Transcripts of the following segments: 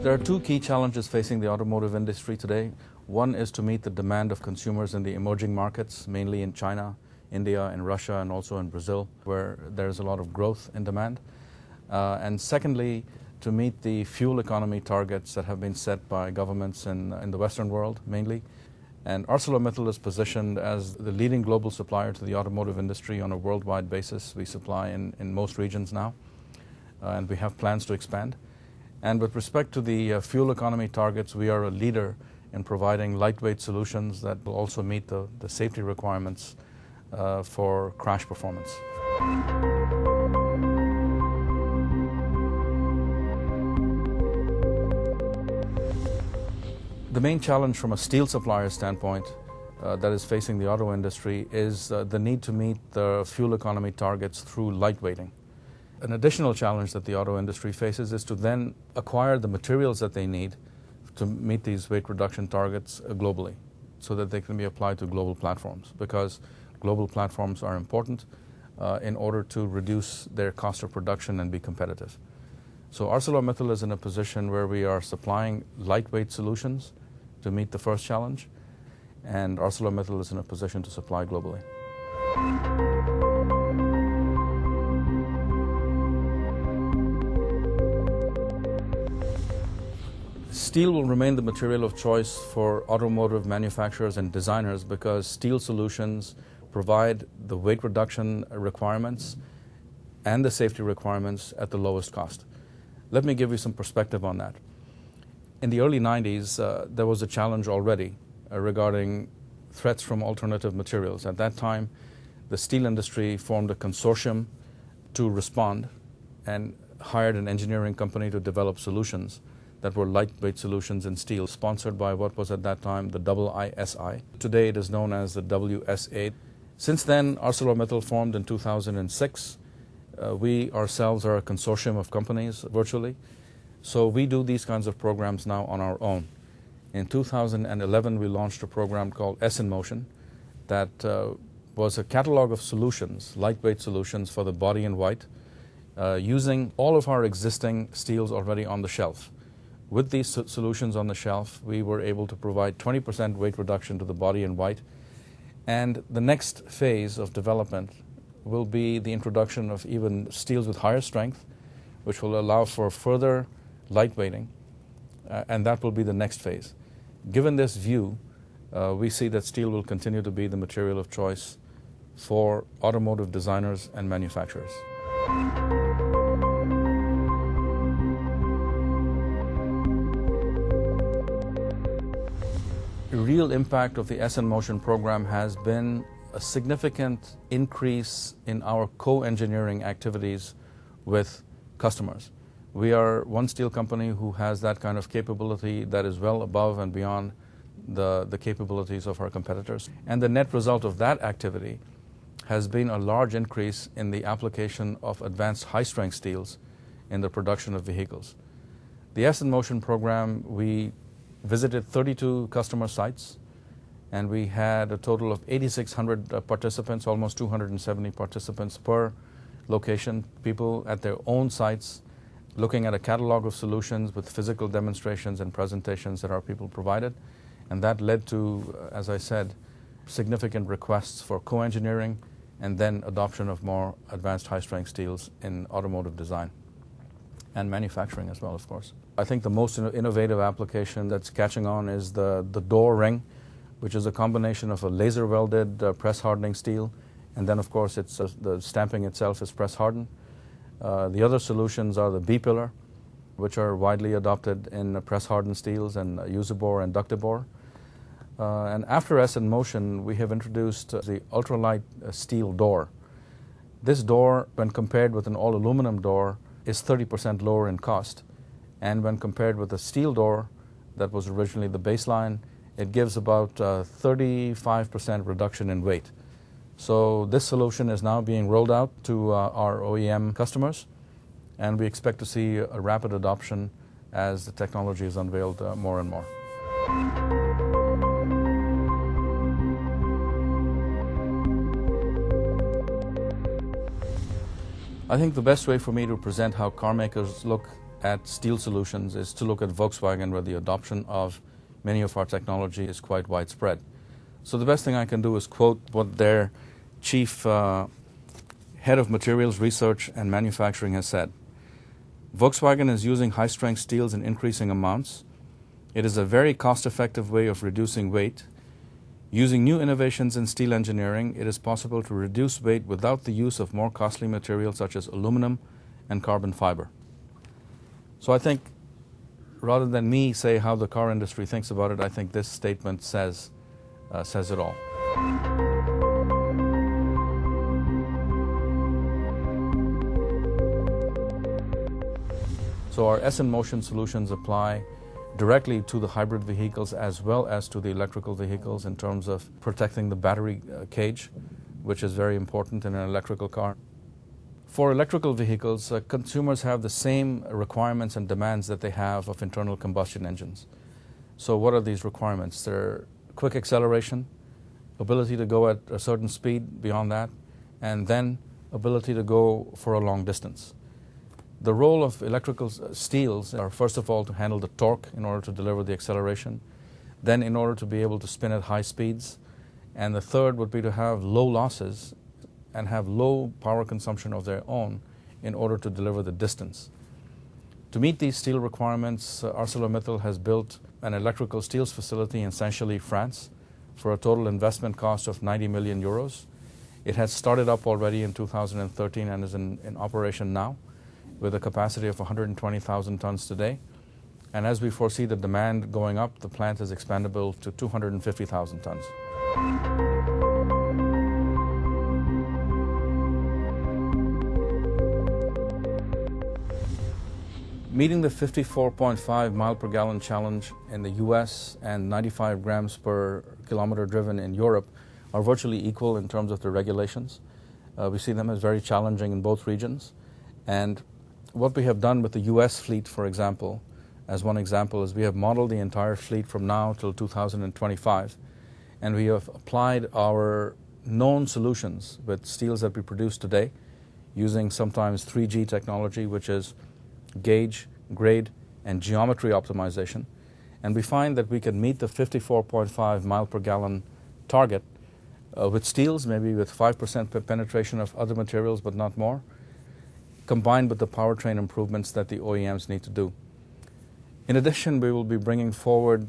There are two key challenges facing the automotive industry today. One is to meet the demand of consumers in the emerging markets, mainly in China, India, and Russia, and also in Brazil, where there's a lot of growth in demand. And secondly, to meet the fuel economy targets that have been set by governments in the Western world, mainly. And ArcelorMittal is positioned as the leading global supplier to the automotive industry on a worldwide basis. We supply in most regions now, and we have plans to expand. And with respect to the fuel economy targets, we are a leader in providing lightweight solutions that will also meet the safety requirements for crash performance. The main challenge from a steel supplier standpoint that is facing the auto industry is the need to meet the fuel economy targets through lightweighting. An additional challenge that the auto industry faces is to then acquire the materials that they need to meet these weight reduction targets globally, so that they can be applied to global platforms, because global platforms are important in order to reduce their cost of production and be competitive. So ArcelorMittal is in a position where we are supplying lightweight solutions to meet the first challenge, and ArcelorMittal is in a position to supply globally. Steel will remain the material of choice for automotive manufacturers and designers because steel solutions provide the weight reduction requirements and the safety requirements at the lowest cost. Let me give you some perspective on that. In the early 90s, there was a challenge already regarding threats from alternative materials. At that time, the steel industry formed a consortium to respond and hired an engineering company to develop solutions that were lightweight solutions in steel, sponsored by what was at that time the IISI. Today it is known as the WSA. Since then, ArcelorMittal formed in 2006. We ourselves are a consortium of companies virtually. So we do these kinds of programs now on our own. In 2011, we launched a program called S in Motion that was a catalog of solutions, lightweight solutions for the body in white, using all of our existing steels already on the shelf. With these solutions on the shelf, we were able to provide 20% weight reduction to the body in white. And the next phase of development will be the introduction of even steels with higher strength, which will allow for further lightweighting, and that will be the next phase. Given this view, we see that steel will continue to be the material of choice for automotive designers and manufacturers. The real impact of the S in Motion program has been a significant increase in our co-engineering activities with customers. We are one steel company who has that kind of capability that is well above and beyond the capabilities of our competitors. And the net result of that activity has been a large increase in the application of advanced high-strength steels in the production of vehicles. The S in Motion program, we visited 32 customer sites, and we had a total of 8,600 participants, almost 270 participants per location, people at their own sites looking at a catalog of solutions with physical demonstrations and presentations that our people provided. And that led to, as I said, significant requests for co-engineering and then adoption of more advanced high-strength steels in automotive design and manufacturing as well, of course. I think the most innovative application that's catching on is the door ring, which is a combination of a laser-welded press hardening steel, and then, of course, the stamping itself is press hardened. The other solutions are the B-pillar, which are widely adopted in press-hardened steels and Usibor and Ductibor. And after S in Motion, we have introduced the ultralight steel door. This door, when compared with an all-aluminum door, is 30% lower in cost. And when compared with the steel door that was originally the baseline, it gives about 35% reduction in weight. So this solution is now being rolled out to our OEM customers, and we expect to see a rapid adoption as the technology is unveiled more and more. I think the best way for me to present how car makers look at steel solutions is to look at Volkswagen, where the adoption of many of our technology is quite widespread. So the best thing I can do is quote what their chief head of materials research and manufacturing has said. Volkswagen is using high-strength steels in increasing amounts. It is a very cost-effective way of reducing weight. Using new innovations in steel engineering, it is possible to reduce weight without the use of more costly materials such as aluminum and carbon fiber. So I think, rather than me say how the car industry thinks about it, I think this statement says it all. So our S in Motion solutions apply directly to the hybrid vehicles as well as to the electrical vehicles in terms of protecting the battery cage, which is very important in an electrical car. For electrical vehicles, consumers have the same requirements and demands that they have of internal combustion engines. So what are these requirements? They're quick acceleration, ability to go at a certain speed beyond that, and then ability to go for a long distance. The role of electrical steels are, first of all, to handle the torque in order to deliver the acceleration, then in order to be able to spin at high speeds, and the third would be to have low losses and have low power consumption of their own in order to deliver the distance. To meet these steel requirements, ArcelorMittal has built an electrical steels facility in Saint-Chili, France, for a total investment cost of 90 million euros. It has started up already in 2013 and is in operation now, with a capacity of 120,000 tons today. And as we foresee the demand going up, the plant is expandable to 250,000 tons. Meeting the 54.5 mile per gallon challenge in the US and 95 grams per kilometer driven in Europe are virtually equal in terms of the regulations. We see them as very challenging in both regions. And what we have done with the US fleet, for example, as one example, is we have modeled the entire fleet from now till 2025, and we have applied our known solutions with steels that we produce today using sometimes 3G technology, which is gauge, grade, and geometry optimization. And we find that we can meet the 54.5 mile per gallon target with steels, maybe with 5% penetration of other materials, but not more, combined with the powertrain improvements that the OEMs need to do. In addition, we will be bringing forward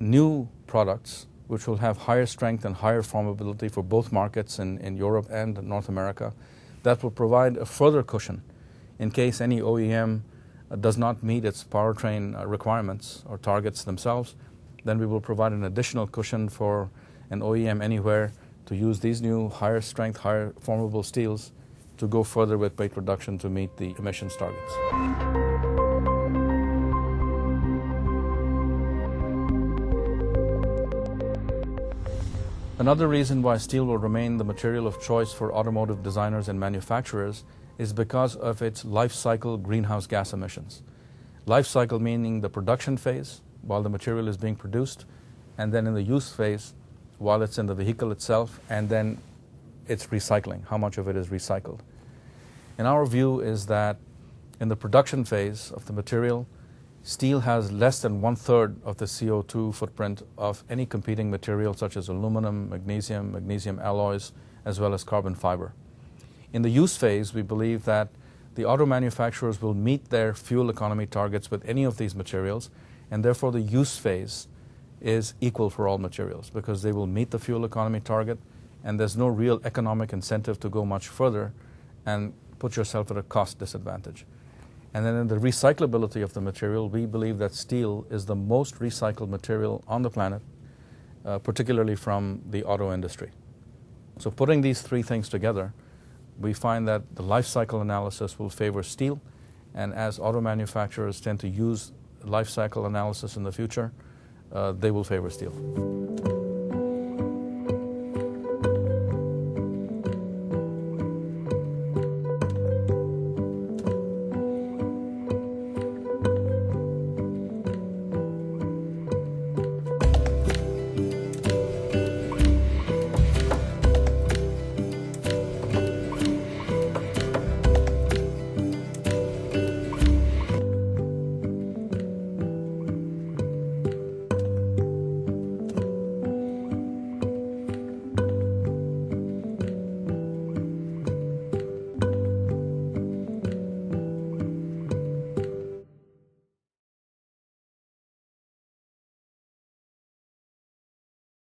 new products which will have higher strength and higher formability for both markets in Europe and North America that will provide a further cushion in case any OEM does not meet its powertrain requirements or targets themselves. Then we will provide an additional cushion for an OEM anywhere to use these new higher strength, higher formable steels to go further with weight reduction to meet the emissions targets. Another reason why steel will remain the material of choice for automotive designers and manufacturers is because of its life cycle greenhouse gas emissions. Life cycle meaning the production phase while the material is being produced, and then in the use phase while it's in the vehicle itself, and then it's recycling, how much of it is recycled. And our view is that in the production phase of the material, steel has less than 1/3 of the CO2 footprint of any competing material such as aluminum, magnesium alloys, as well as carbon fiber. In the use phase, we believe that the auto manufacturers will meet their fuel economy targets with any of these materials, and therefore the use phase is equal for all materials because they will meet the fuel economy target, and there's no real economic incentive to go much further and put yourself at a cost disadvantage. And then in the recyclability of the material, we believe that steel is the most recycled material on the planet, particularly from the auto industry. So putting these three things together, we find that the life cycle analysis will favor steel, and as auto manufacturers tend to use life cycle analysis in the future, they will favor steel.